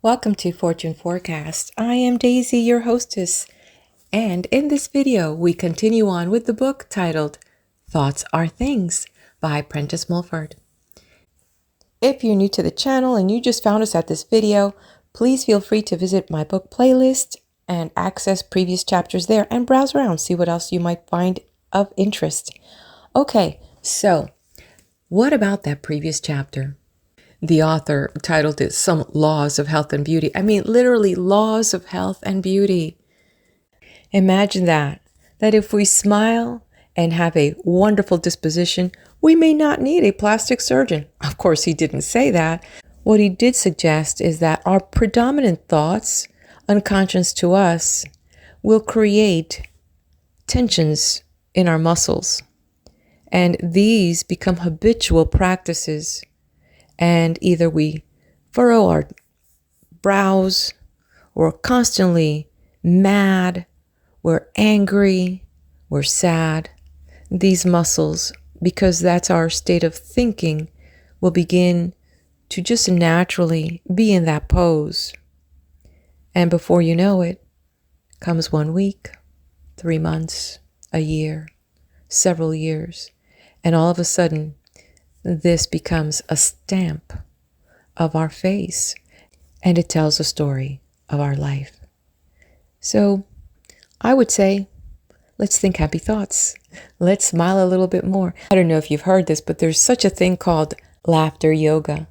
Welcome to Fortune Forecast. I am Daisy, your hostess, and in this video we continue on with the book titled Thoughts Are Things by Prentice Mulford. If you're new to the channel and you just found us at this video, please feel free to visit my book playlist and access previous chapters there and browse around, see what else you might find of interest. Okay, so what about that previous chapter? The author titled it Some Laws of Health and Beauty. I mean, literally laws of health and beauty. Imagine that if we smile and have a wonderful disposition, we may not need a plastic surgeon. Of course, he didn't say that. What he did suggest is that our predominant thoughts, unconscious to us, will create tensions in our muscles. And these become habitual practices. And either we furrow our brows, we're constantly mad, we're angry, we're sad. These muscles, because that's our state of thinking, will begin to just naturally be in that pose. And before you know it, comes 1 week, 3 months, a year, several years, and all of a sudden, this becomes a stamp of our face, and it tells a story of our life. So I would say, let's think happy thoughts. Let's smile a little bit more. I don't know if you've heard this, but there's such a thing called laughter yoga.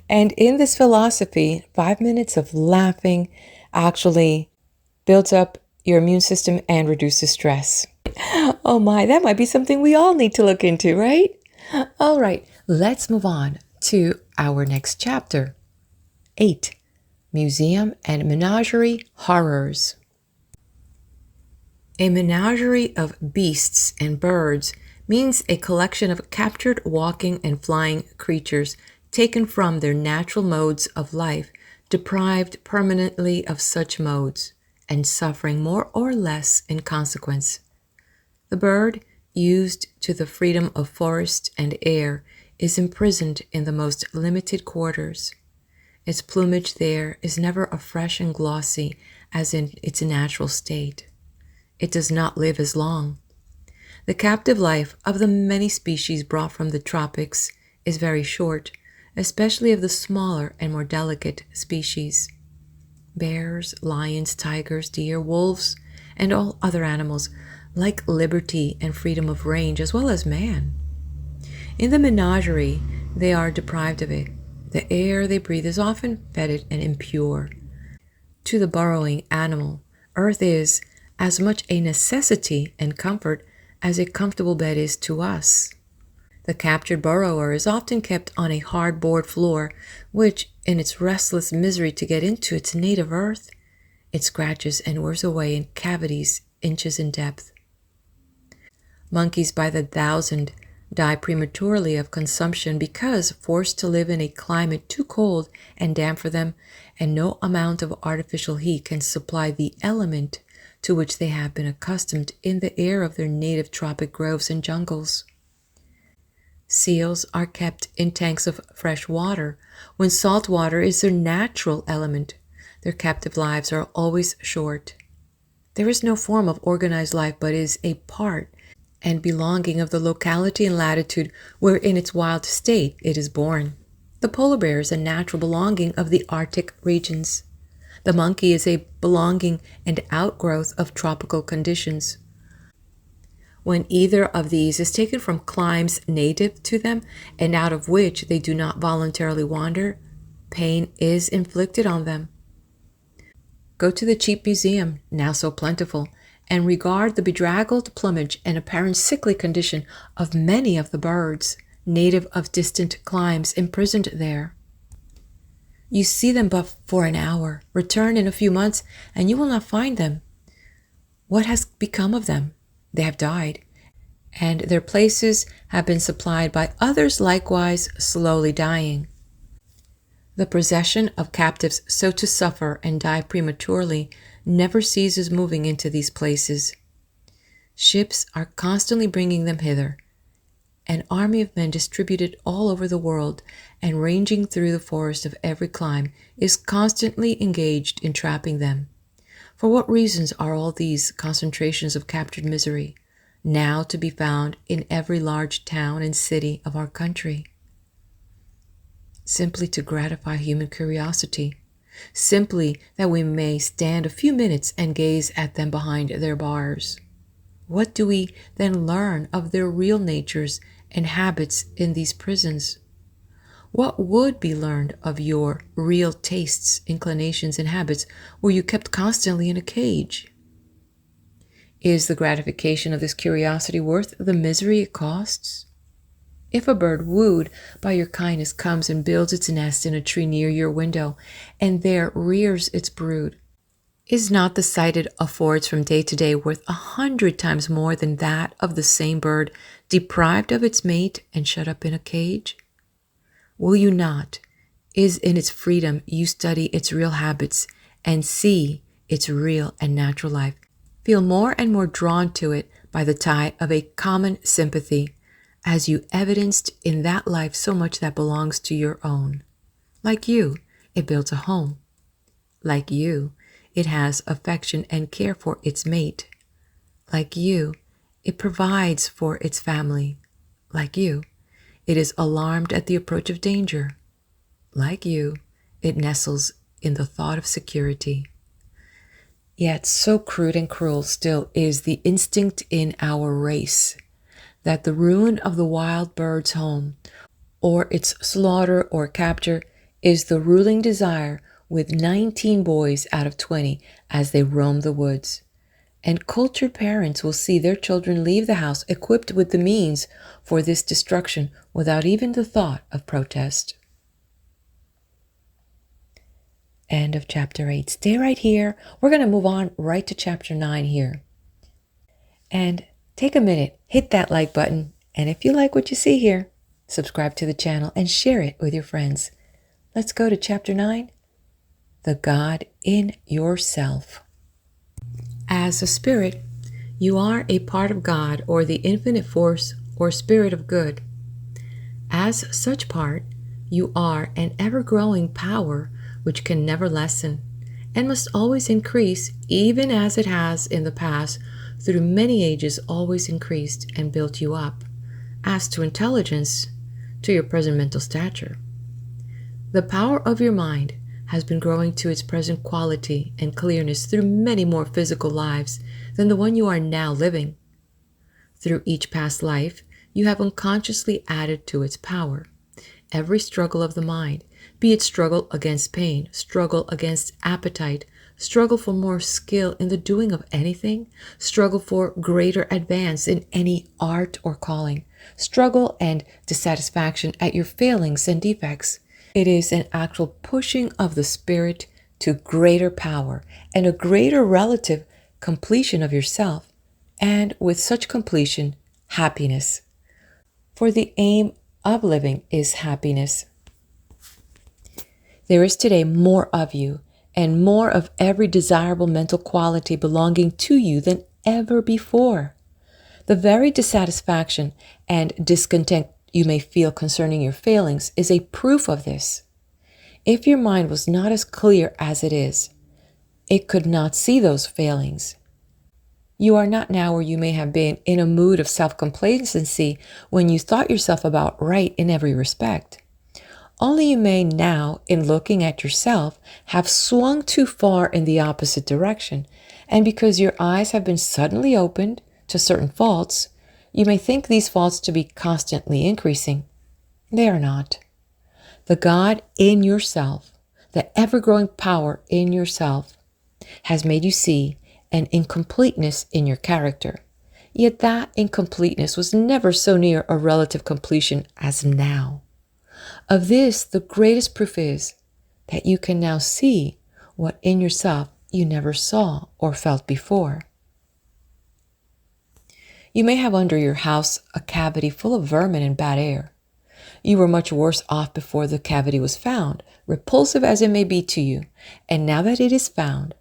And in this philosophy, 5 minutes of laughing actually builds up your immune system and reduces stress. Oh my, that might be something we all need to look into, right? All right, let's move on to our next chapter. 8. Museum and Menagerie Horrors. A menagerie of beasts and birds means a collection of captured walking and flying creatures taken from their natural modes of life, deprived permanently of such modes, and suffering more or less in consequence. The bird, used to the freedom of forest and air, is imprisoned in the most limited quarters. Its plumage there is never as fresh and glossy as in its natural state. It does not live as long. The captive life of the many species brought from the tropics is very short, especially of the smaller and more delicate species. Bears, lions, tigers, deer, wolves, and all other animals like liberty and freedom of range as well as man. In the menagerie, they are deprived of it. The air they breathe is often fetid and impure. To the burrowing animal, earth is as much a necessity and comfort as a comfortable bed is to us. The captured burrower is often kept on a hard board floor, which, in its restless misery to get into its native earth, it scratches and wears away in cavities inches in depth. Monkeys by the thousand die prematurely of consumption because forced to live in a climate too cold and damp for them, and no amount of artificial heat can supply the element to which they have been accustomed in the air of their native tropic groves and jungles. Seals are kept in tanks of fresh water when salt water is their natural element. Their captive lives are always short. There is no form of organized life but is a part and belonging of the locality and latitude where in its wild state it is born. The polar bear is a natural belonging of the Arctic regions. The monkey is a belonging and outgrowth of tropical conditions. When either of these is taken from climes native to them and out of which they do not voluntarily wander, pain is inflicted on them. Go to the cheap museum, now so plentiful, and regard the bedraggled plumage and apparent sickly condition of many of the birds, native of distant climes, imprisoned there. You see them but for an hour, return in a few months, and you will not find them. What has become of them? They have died, and their places have been supplied by others likewise slowly dying. The procession of captives so to suffer and die prematurely never ceases moving into these places. Ships are constantly bringing them hither, an army of men distributed all over the world and ranging through the forest of every clime is constantly engaged in trapping them. For what reasons are all these concentrations of captured misery now to be found in every large town and city of our country? Simply to gratify human curiosity, simply that we may stand a few minutes and gaze at them behind their bars. What do we then learn of their real natures and habits in these prisons? What would be learned of your real tastes, inclinations, and habits were you kept constantly in a cage? Is the gratification of this curiosity worth the misery it costs? If a bird wooed by your kindness comes and builds its nest in a tree near your window, and there rears its brood, is not the sight it affords from day to day worth 100 times more than that of the same bird deprived of its mate and shut up in a cage? Will you not, is in its freedom you study its real habits and see its real and natural life, feel more and more drawn to it by the tie of a common sympathy, as you evidenced in that life so much that belongs to your own? Like you, it builds a home. Like you, it has affection and care for its mate. Like you, it provides for its family. Like you, it is alarmed at the approach of danger. Like you, it nestles in the thought of security. Yet so crude and cruel still is the instinct in our race that the ruin of the wild bird's home, or its slaughter or capture, is the ruling desire with 19 boys out of 20 as they roam the woods. And cultured parents will see their children leave the house equipped with the means for this destruction without even the thought of protest. End of chapter 8. Stay right here. We're going to move on right to chapter 9 here. And take a minute, hit that like button, and if you like what you see here, subscribe to the channel and share it with your friends. Let's go to chapter 9, The God in Yourself. As a spirit, you are a part of God or the infinite force or spirit of good. As such part, you are an ever-growing power which can never lessen and must always increase, even as it has in the past through many ages always increased and built you up, as to intelligence, to your present mental stature. The power of your mind has been growing to its present quality and clearness through many more physical lives than the one you are now living. Through each past life, you have unconsciously added to its power. Every struggle of the mind, be it struggle against pain, struggle against appetite, struggle for more skill in the doing of anything, struggle for greater advance in any art or calling, struggle and dissatisfaction at your failings and defects. It is an actual pushing of the spirit to greater power and a greater relative completion of yourself, and with such completion, happiness. For the aim of living is happiness. There is today more of you and more of every desirable mental quality belonging to you than ever before. The very dissatisfaction and discontent you may feel concerning your failings is a proof of this. If your mind was not as clear as it is, it could not see those failings. You are not now where you may have been in a mood of self-complacency when you thought yourself about right in every respect. Only you may now, in looking at yourself, have swung too far in the opposite direction, and because your eyes have been suddenly opened to certain faults, you may think these faults to be constantly increasing. They are not. The God in yourself, the ever-growing power in yourself, has made you see an incompleteness in your character. Yet that incompleteness was never so near a relative completion as now. Of this, the greatest proof is that you can now see what in yourself you never saw or felt before. You may have under your house a cavity full of vermin and bad air. You were much worse off before the cavity was found, repulsive as it may be to you, and now that it is found,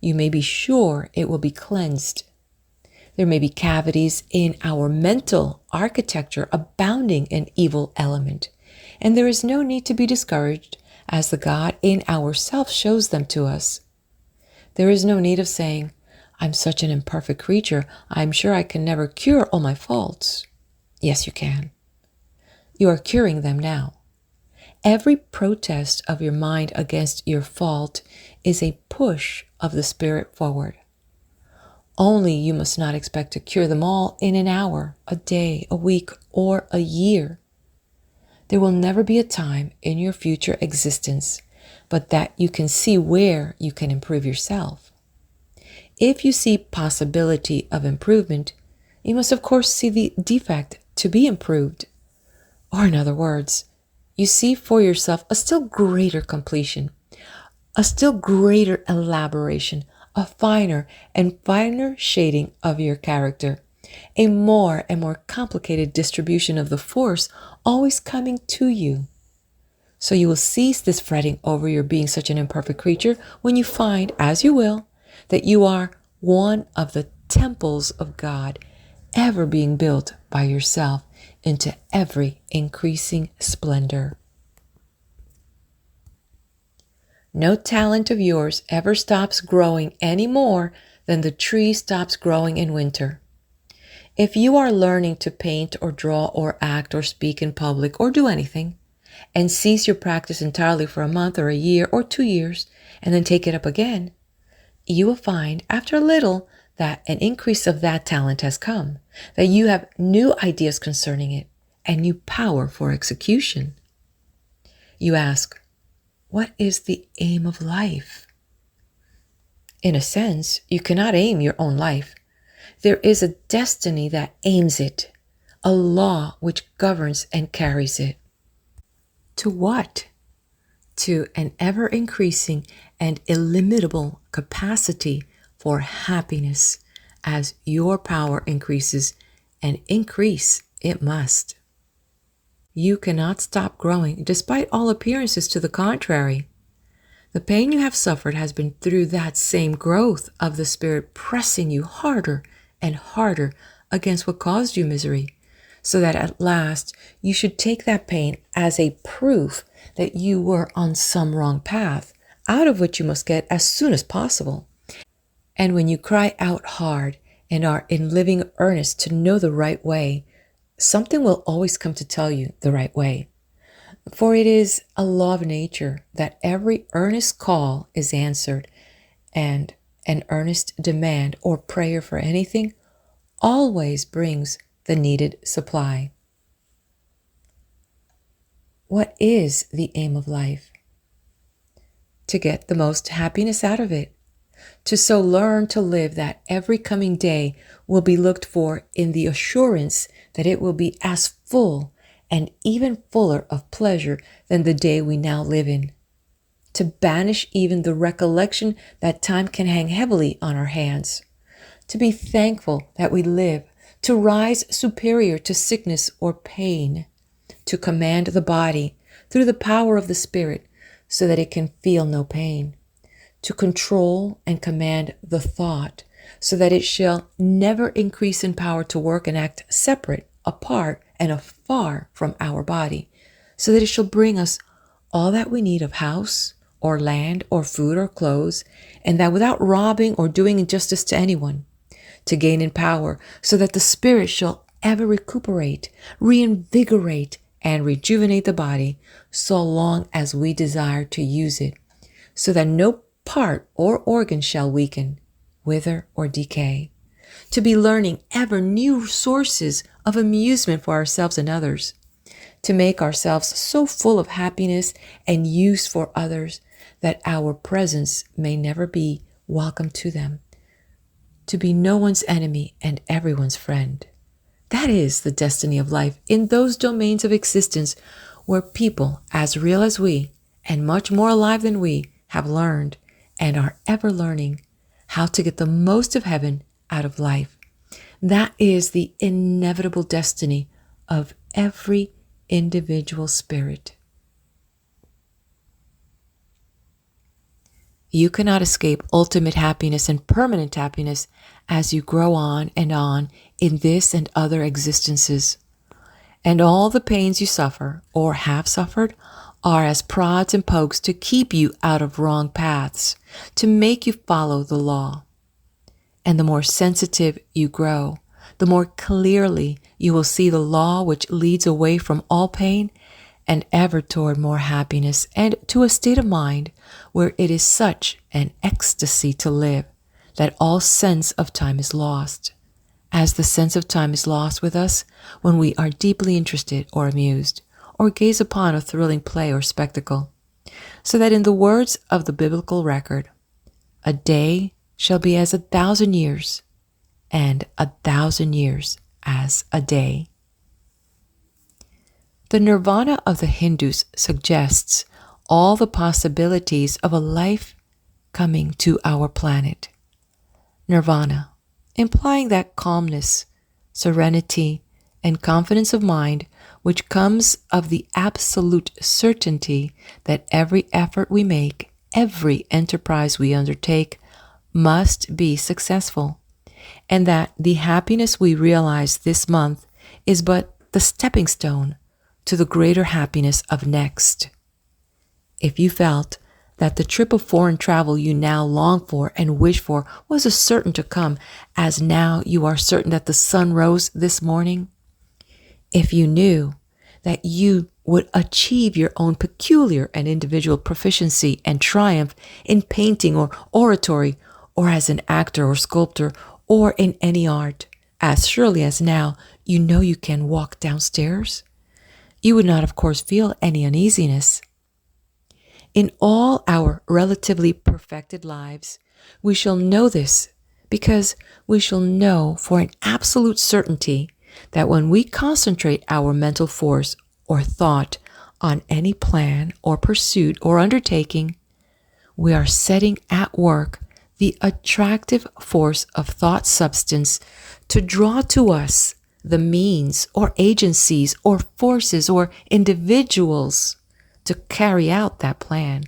you may be sure it will be cleansed. There may be cavities in our mental architecture abounding in evil element, and there is no need to be discouraged as the God in ourself shows them to us. There is no need of saying, I'm such an imperfect creature, I'm sure I can never cure all my faults. Yes, you can. You are curing them now. Every protest of your mind against your fault is a push of the Spirit forward. Only you must not expect to cure them all in an hour, a day, a week, or a year. There will never be a time in your future existence but that you can see where you can improve yourself. If you see possibility of improvement, you must of course see the defect to be improved. Or in other words, you see for yourself a still greater completion, a still greater elaboration, a finer and finer shading of your character, a more and more complicated distribution of the force always coming to you. So you will cease this fretting over your being such an imperfect creature when you find, as you will, that you are one of the temples of God, ever being built by yourself into every increasing splendor. No talent of yours ever stops growing any more than the tree stops growing in winter. If you are learning to paint or draw or act or speak in public or do anything, and cease your practice entirely for a month or a year or 2 years, and then take it up again, you will find after a little that an increase of that talent has come, that you have new ideas concerning it, and new power for execution. You ask, what is the aim of life? In a sense, you cannot aim your own life. There is a destiny that aims it, a law which governs and carries it. To what? To an ever-increasing and illimitable capacity for happiness as your power increases, and increase it must. You cannot stop growing despite all appearances to the contrary. The pain you have suffered has been through that same growth of the Spirit pressing you harder and harder against what caused you misery, so that at last you should take that pain as a proof that you were on some wrong path, out of which you must get as soon as possible. And when you cry out hard and are in living earnest to know the right way, something will always come to tell you the right way. For it is a law of nature that every earnest call is answered, and an earnest demand or prayer for anything always brings the needed supply. What is the aim of life? To get the most happiness out of it, to so learn to live that every coming day will be looked for in the assurance that it will be as full and even fuller of pleasure than the day we now live in. To banish even the recollection that time can hang heavily on our hands. To be thankful that we live, to rise superior to sickness or pain, to command the body through the power of the Spirit so that it can feel no pain, to control and command the thought so that it shall never increase in power to work and act separate, apart, and afar from our body, so that it shall bring us all that we need of house or land or food or clothes, and that without robbing or doing injustice to anyone, to gain in power so that the Spirit shall ever recuperate, reinvigorate, and rejuvenate the body so long as we desire to use it, so that no part or organ shall weaken, wither, or decay. To be learning ever new sources of amusement for ourselves and others, to make ourselves so full of happiness and use for others that our presence may never be welcome to them, to be no one's enemy and everyone's friend. That is the destiny of life in those domains of existence where people as real as we and much more alive than we have learned and are ever learning how to get the most of heaven out of life. That is the inevitable destiny of every individual spirit. You cannot escape ultimate happiness and permanent happiness as you grow on in this and other existences. And all the pains you suffer or have suffered are as prods and pokes to keep you out of wrong paths, to make you follow the law. And the more sensitive you grow, the more clearly you will see the law which leads away from all pain and ever toward more happiness and to a state of mind where it is such an ecstasy to live that all sense of time is lost, as the sense of time is lost with us when we are deeply interested or amused, or gaze upon a thrilling play or spectacle. So that in the words of the biblical record, a day shall be as 1,000 years, and 1,000 years as a day. The nirvana of the Hindus suggests all the possibilities of a life coming to our planet. Nirvana, implying that calmness, serenity, and confidence of mind which comes of the absolute certainty that every effort we make, every enterprise we undertake, must be successful, and that the happiness we realize this month is but the stepping stone to the greater happiness of next. If you felt that the trip of foreign travel you now long for and wish for was a certain to come, as now you are certain that the sun rose this morning, if you knew that you would achieve your own peculiar and individual proficiency and triumph in painting or oratory, or as an actor or sculptor, or in any art, as surely as now you know you can walk downstairs, you would not, of course, feel any uneasiness. In all our relatively perfected lives, we shall know this because we shall know for an absolute certainty that when we concentrate our mental force or thought on any plan or pursuit or undertaking, we are setting at work the attractive force of thought substance to draw to us the means or agencies or forces or individuals to carry out that plan,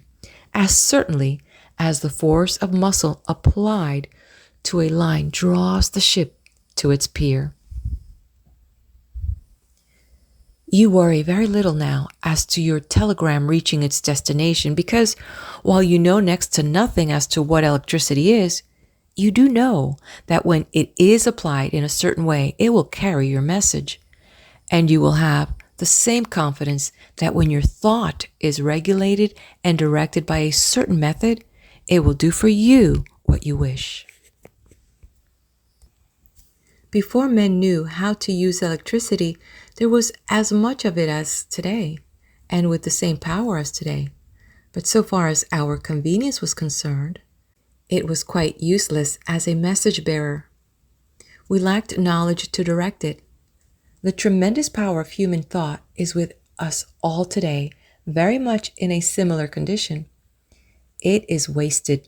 as certainly as the force of muscle applied to a line draws the ship to its pier. You worry very little now as to your telegram reaching its destination because while you know next to nothing as to what electricity is, you do know that when it is applied in a certain way, it will carry your message. And you will have the same confidence that when your thought is regulated and directed by a certain method, it will do for you what you wish. Before men knew how to use electricity, there was as much of it as today, and with the same power as today. But so far as our convenience was concerned, it was quite useless as a message bearer. We lacked knowledge to direct it. The tremendous power of human thought is with us all today, very much in a similar condition. It is wasted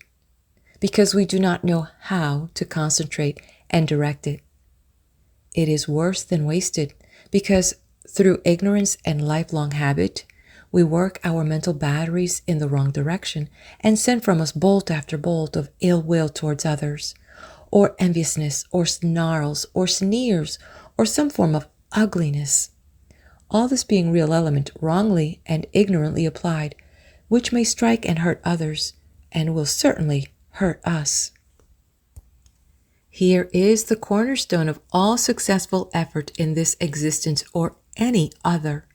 because we do not know how to concentrate and direct it. It is worse than wasted because through ignorance and lifelong habit, we work our mental batteries in the wrong direction and send from us bolt after bolt of ill will towards others, or enviousness, or snarls, or sneers, or some form of ugliness. All this being real element wrongly and ignorantly applied, which may strike and hurt others, and will certainly hurt us. Here is the cornerstone of all successful effort in this existence or any other.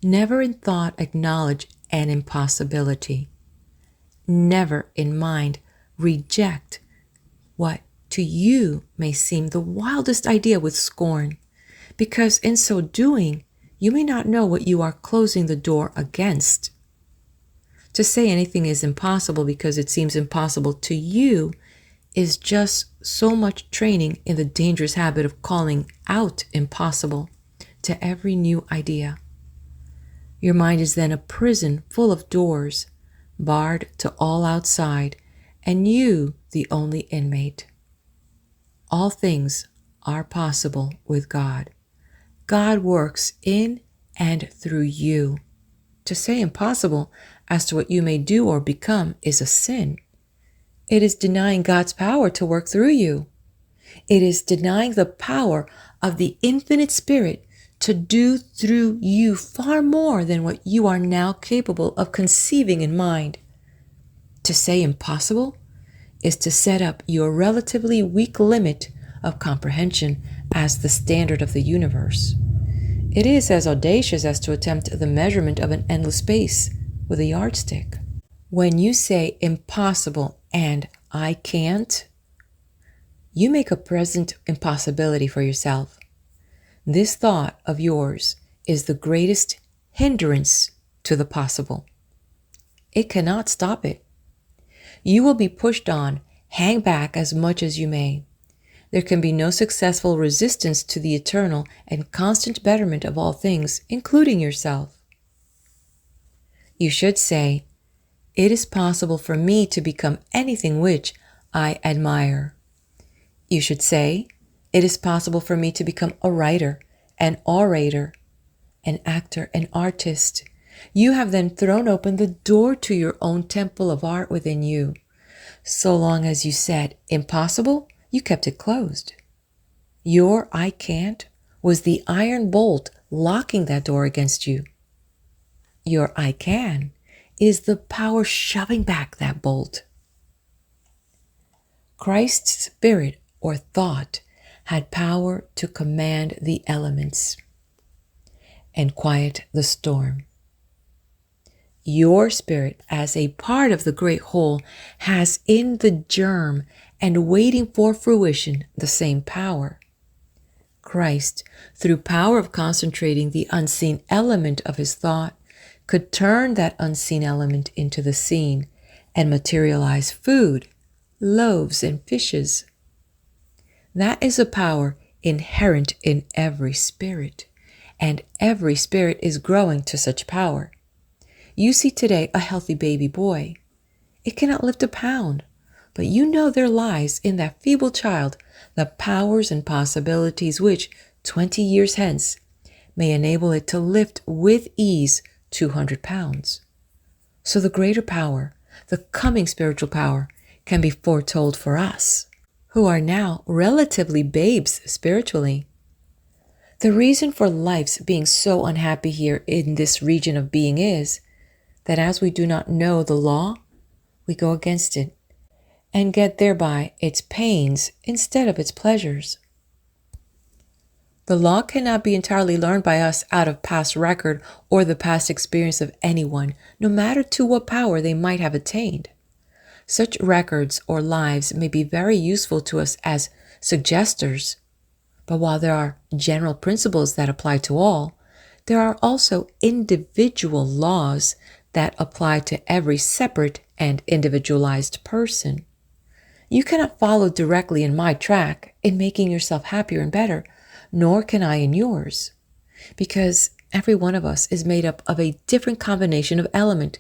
Never in thought acknowledge an impossibility. Never in mind reject what to you may seem the wildest idea with scorn, because in so doing, you may not know what you are closing the door against. To say anything is impossible because it seems impossible to you is just so much training in the dangerous habit of calling out impossible to every new idea. Your mind is then a prison full of doors, barred to all outside, and you the only inmate. All things are possible with God. God works in and through you. To say impossible as to what you may do or become is a sin, It is denying God's power to work through you. It is denying the power of the infinite Spirit to do through you far more than what you are now capable of conceiving in mind. To say impossible is to set up your relatively weak limit of comprehension as the standard of the universe. It is as audacious as to attempt the measurement of an endless space with a yardstick. When you say impossible and I can't, you make a present impossibility for yourself. This thought of yours is the greatest hindrance to the possible. It cannot stop it. You will be pushed on, hang back as much as you may. There can be no successful resistance to the eternal and constant betterment of all things, including yourself. You should say, "It is possible for me to become anything which I admire." You should say, "It is possible for me to become a writer, an orator, an actor, an artist." You have then thrown open the door to your own temple of art within you. So long as you said impossible, you kept it closed. Your "I can't" was the iron bolt locking that door against you. Your "I can" is the power shoving back that bolt. Christ's spirit or thought had power to command the elements and quiet the storm. Your spirit, as a part of the great whole, has in the germ and waiting for fruition the same power. Christ, through power of concentrating the unseen element of his thought, could turn that unseen element into the seen and materialize food, loaves and fishes. That is a power inherent in every spirit, and every spirit is growing to such power. You see today a healthy baby boy. It cannot lift a pound, but you know there lies in that feeble child the powers and possibilities which, 20 years hence, may enable it to lift with ease 200 pounds. So the greater power, the coming spiritual power, can be foretold for us, who are now relatively babes spiritually. The reason for life's being so unhappy here in this region of being is that as we do not know the law, we go against it and get thereby its pains instead of its pleasures. The law cannot be entirely learned by us out of past record or the past experience of anyone, no matter to what power they might have attained. Such records or lives may be very useful to us as suggesters, but while there are general principles that apply to all, there are also individual laws that apply to every separate and individualized person. You cannot follow directly in my track in making yourself happier and better, nor can I in yours, because every one of us is made up of a different combination of element,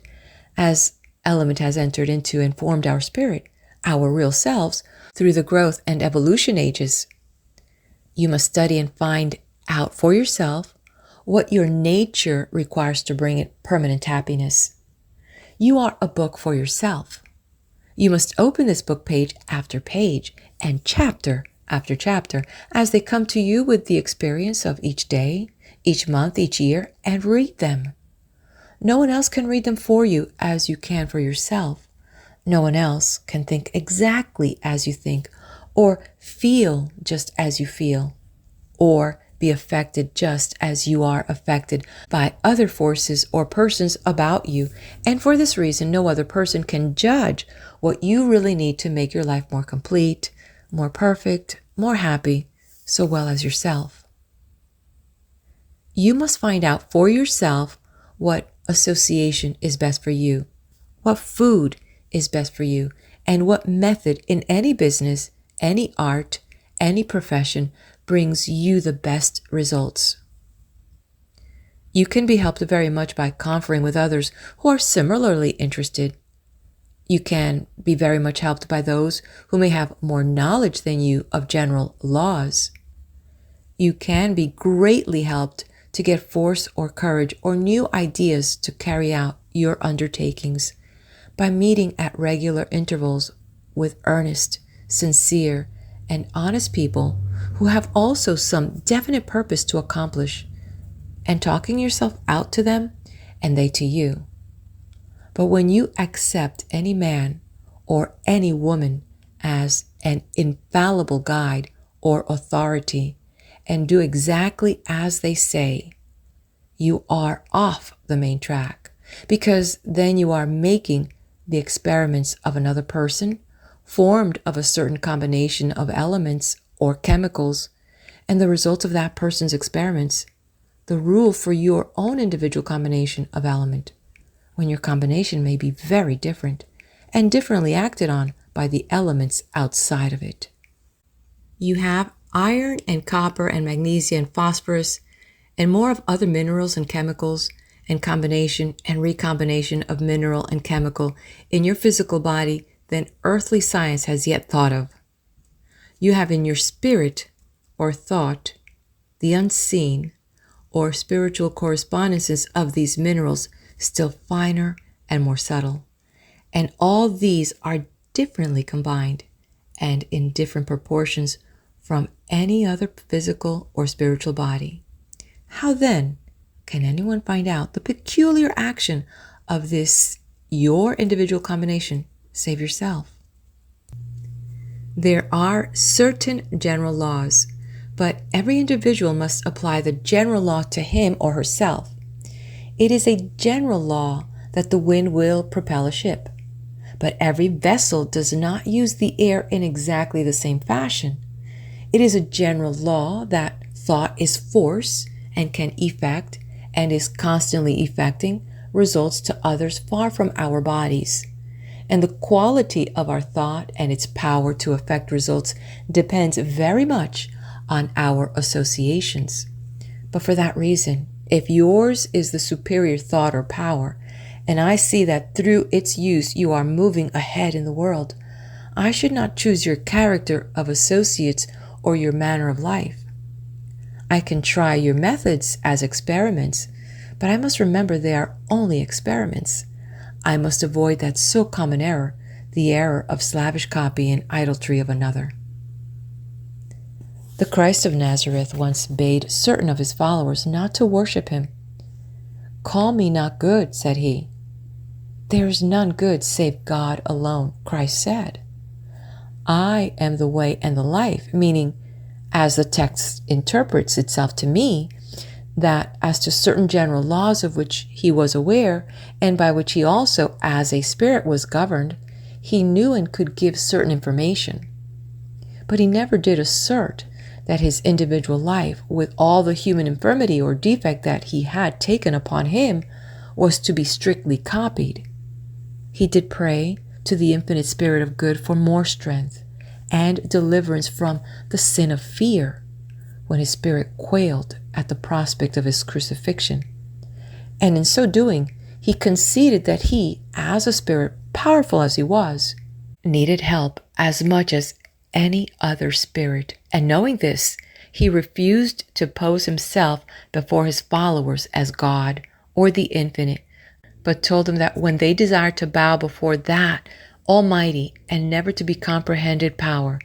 as element has entered into and formed our spirit, our real selves, through the growth and evolution ages. You must study and find out for yourself what your nature requires to bring it permanent happiness. You are a book for yourself. You must open this book page after page and chapter after chapter as they come to you with the experience of each day, each month, each year, and read them. No one else can read them for you as you can for yourself. No one else can think exactly as you think, or feel just as you feel, or be affected just as you are affected by other forces or persons about you. And for this reason, no other person can judge what you really need to make your life more complete, more perfect, more happy, so well as yourself. You must find out for yourself what association is best for you, what food is best for you, and what method in any business, any art, any profession brings you the best results. You can be helped very much by conferring with others who are similarly interested. You can be very much helped by those who may have more knowledge than you of general laws. You can be greatly helped to get force or courage or new ideas to carry out your undertakings by meeting at regular intervals with earnest, sincere, and honest people who have also some definite purpose to accomplish, and talking yourself out to them and they to you. But when you accept any man or any woman as an infallible guide or authority and do exactly as they say, you are off the main track, because then you are making the experiments of another person formed of a certain combination of elements or chemicals, and the results of that person's experiments the rule for your own individual combination of element, when your combination may be very different and differently acted on by the elements outside of it. You have iron and copper and magnesium and phosphorus and more of other minerals and chemicals and combination and recombination of mineral and chemical in your physical body than earthly science has yet thought of. You have in your spirit or thought the unseen or spiritual correspondences of these minerals still finer and more subtle. And all these are differently combined and in different proportions from any other physical or spiritual body. How then can anyone find out the peculiar action of this your individual combination save yourself? There are certain general laws, but every individual must apply the general law to him or herself. It is a general law that the wind will propel a ship, but every vessel does not use the air in exactly the same fashion. It is a general law that thought is force and can effect and is constantly effecting results to others far from our bodies. And the quality of our thought and its power to affect results depends very much on our associations. But for that reason, if yours is the superior thought or power, and I see that through its use you are moving ahead in the world, I should not choose your character of associates or your manner of life. I can try your methods as experiments, but I must remember they are only experiments. I must avoid that so common error, the error of slavish copy and idolatry of another. The Christ of Nazareth once bade certain of his followers not to worship him. "Call me not good," said he. "There is none good save God alone," Christ said. "I am the way and the life," meaning, as the text interprets itself to me, that as to certain general laws of which he was aware, and by which he also, as a spirit, was governed, he knew and could give certain information. But he never did assert that his individual life, with all the human infirmity or defect that he had taken upon him, was to be strictly copied. He did pray to the infinite Spirit of good for more strength and deliverance from the sin of fear, when his spirit quailed at the prospect of his crucifixion. And in so doing, he conceded that he, as a spirit, powerful as he was, needed help as much as any other spirit. And knowing this, he refused to pose himself before his followers as God or the infinite, but told them that when they desired to bow before that almighty and never to be comprehended power,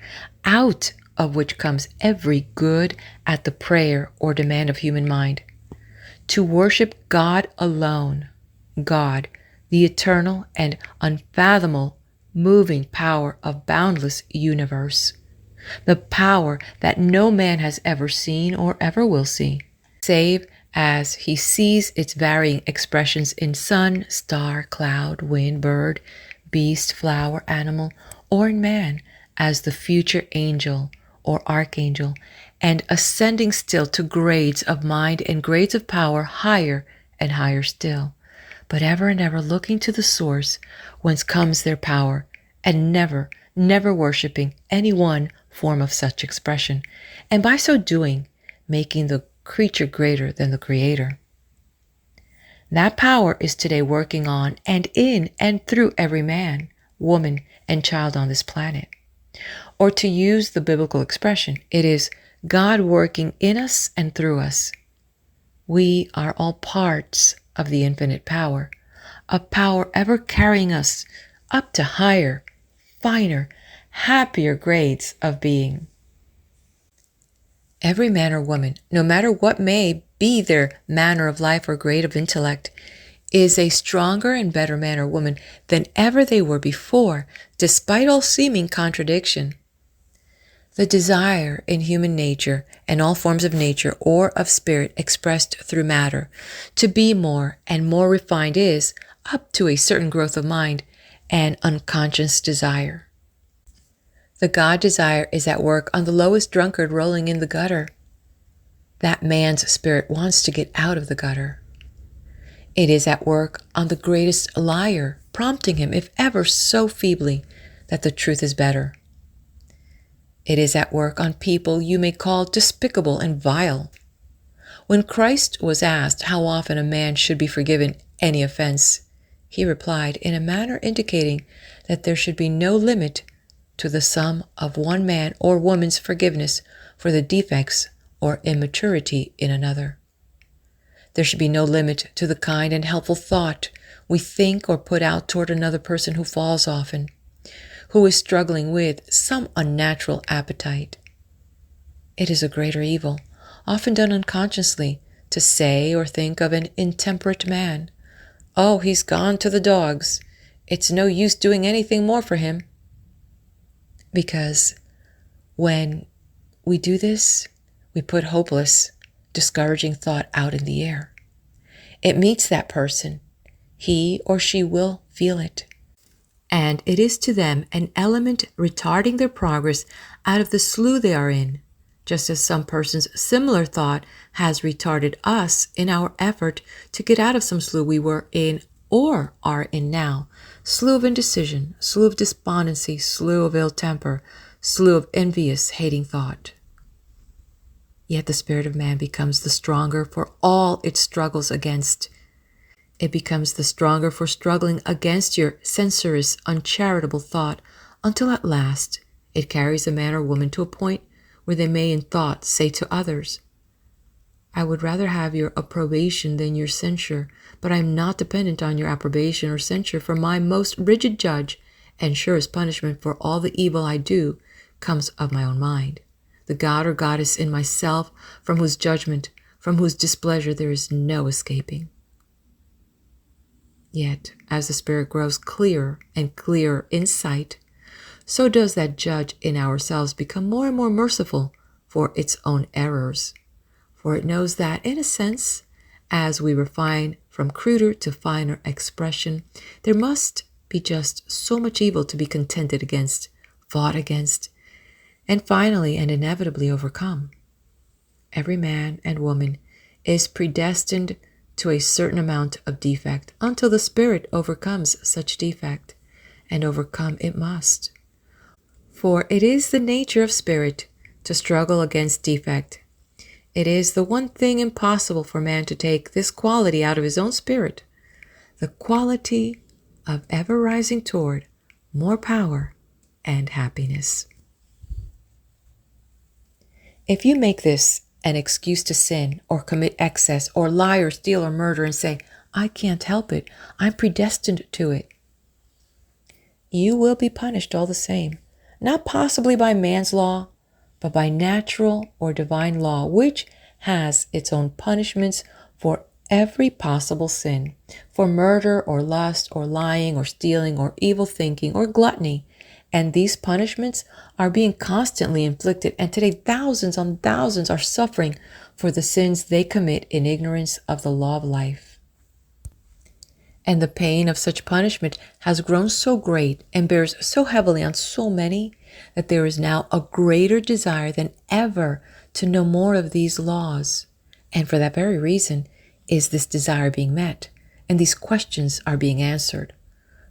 out of which comes every good at the prayer or demand of human mind, to worship God alone, God, the eternal and unfathomable moving power of boundless universe, the power that no man has ever seen or ever will see, save as he sees its varying expressions in sun, star, cloud, wind, bird, beast, flower, animal, or in man as the future angel or archangel, and ascending still to grades of mind and grades of power higher and higher still, but ever and ever looking to the source whence comes their power, and never, never worshipping any one form of such expression, and by so doing, making the creature greater than the Creator. That power is today working on and in and through every man, woman, and child on this planet. Or to use the biblical expression, it is God working in us and through us. We are all parts of the infinite power, a power ever carrying us up to higher, finer, happier grades of being. Every man or woman, no matter what may be their manner of life or grade of intellect, is a stronger and better man or woman than ever they were before, despite all seeming contradiction. The desire in human nature and all forms of nature or of spirit expressed through matter to be more and more refined is, up to a certain growth of mind, an unconscious desire. The God desire is at work on the lowest drunkard rolling in the gutter. That man's spirit wants to get out of the gutter. It is at work on the greatest liar, prompting him, if ever so feebly, that the truth is better. It is at work on people you may call despicable and vile. When Christ was asked how often a man should be forgiven any offense, he replied in a manner indicating that there should be no limit to the sum of one man or woman's forgiveness for the defects or immaturity in another. There should be no limit to the kind and helpful thought we think or put out toward another person who falls often, who is struggling with some unnatural appetite. It is a greater evil, often done unconsciously, to say or think of an intemperate man, "Oh, he's gone to the dogs. It's no use doing anything more for him." Because when we do this, we put hopeless, discouraging thought out in the air. It meets that person. He or she will feel it. And it is to them an element retarding their progress out of the slough they are in, just as some person's similar thought has retarded us in our effort to get out of some slough we were in or are in now. Slough of indecision, slough of despondency, slough of ill temper, slough of envious, hating thought. Yet the spirit of man becomes the stronger for all its struggles against. It becomes the stronger for struggling against your censorious, uncharitable thought, until at last it carries a man or woman to a point where they may in thought say to others, "I would rather have your approbation than your censure, but I am not dependent on your approbation or censure, for my most rigid judge and surest punishment for all the evil I do comes of my own mind, the God or goddess in myself, from whose judgment, from whose displeasure there is no escaping." Yet, as the spirit grows clearer and clearer in sight, so does that judge in ourselves become more and more merciful for its own errors. For it knows that, in a sense, as we refine from cruder to finer expression, there must be just so much evil to be contended against, fought against, and finally and inevitably overcome. Every man and woman is predestined to a certain amount of defect until the spirit overcomes such defect, and overcome it must. For it is the nature of spirit to struggle against defect. It is the one thing impossible for man to take this quality out of his own spirit, the quality of ever rising toward more power and happiness. If you make this an excuse to sin or commit excess or lie or steal or murder and say, "I can't help it, I'm predestined to it," you will be punished all the same, not possibly by man's law, but by natural or divine law, which has its own punishments for every possible sin, for murder or lust or lying or stealing or evil thinking or gluttony. And these punishments are being constantly inflicted, and today thousands on thousands are suffering for the sins they commit in ignorance of the law of life. And the pain of such punishment has grown so great and bears so heavily on so many that there is now a greater desire than ever to know more of these laws. And for that very reason is this desire being met, and these questions are being answered.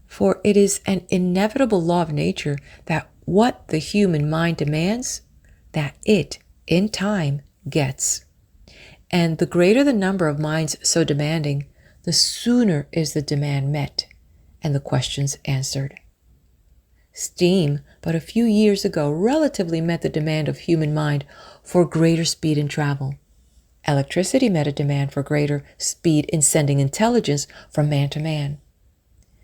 For it is an inevitable law of nature that what the human mind demands, that it, in time, gets. And the greater the number of minds so demanding, the sooner is the demand met and the questions answered. Steam, but a few years ago, relatively met the demand of human mind for greater speed in travel. Electricity met a demand for greater speed in sending intelligence from man to man.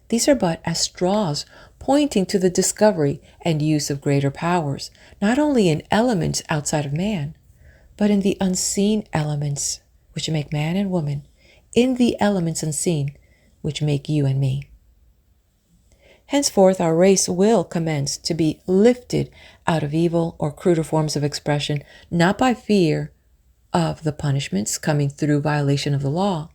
These are but as straws pointing to the discovery and use of greater powers, not only in elements outside of man, but in the unseen elements which make man and woman, in the elements unseen which make you and me. Henceforth, our race will commence to be lifted out of evil or cruder forms of expression, not by fear of the punishments coming through violation of the law,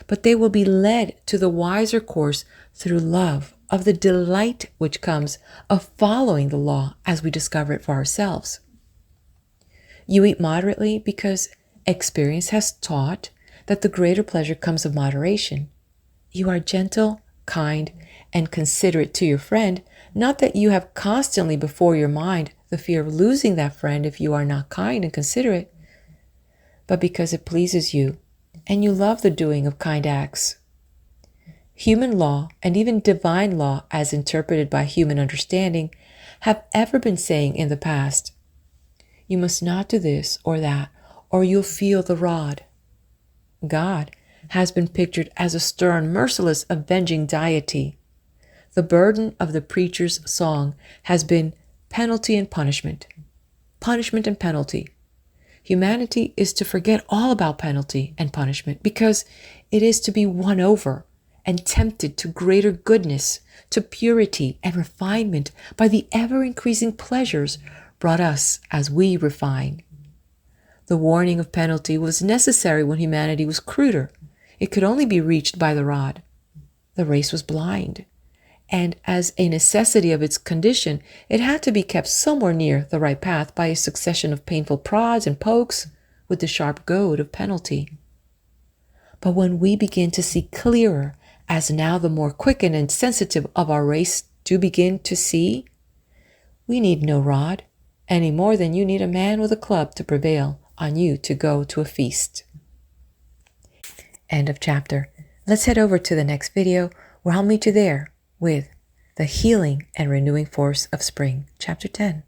but they will be led to the wiser course through love of the delight which comes of following the law as we discover it for ourselves. You eat moderately because experience has taught that the greater pleasure comes of moderation. You are gentle, kind, and considerate to your friend, not that you have constantly before your mind the fear of losing that friend if you are not kind and considerate, but because it pleases you and you love the doing of kind acts. Human law, and even divine law as interpreted by human understanding, have ever been saying in the past, you must not do this or that, or you'll feel the rod. God has been pictured as a stern, merciless, avenging deity. The burden of the preacher's song has been penalty and punishment. Punishment and penalty. Humanity is to forget all about penalty and punishment because it is to be won over and tempted to greater goodness, to purity and refinement by the ever-increasing pleasures brought us as we refine. The warning of penalty was necessary when humanity was cruder. It could only be reached by the rod. The race was blind, and as a necessity of its condition, it had to be kept somewhere near the right path by a succession of painful prods and pokes with the sharp goad of penalty. But when we begin to see clearer, as now the more quickened and sensitive of our race do begin to see, we need no rod any more than you need a man with a club to prevail on you to go to a feast. End of chapter. Let's head over to the next video where I'll meet you there with the healing and renewing force of spring, chapter 10.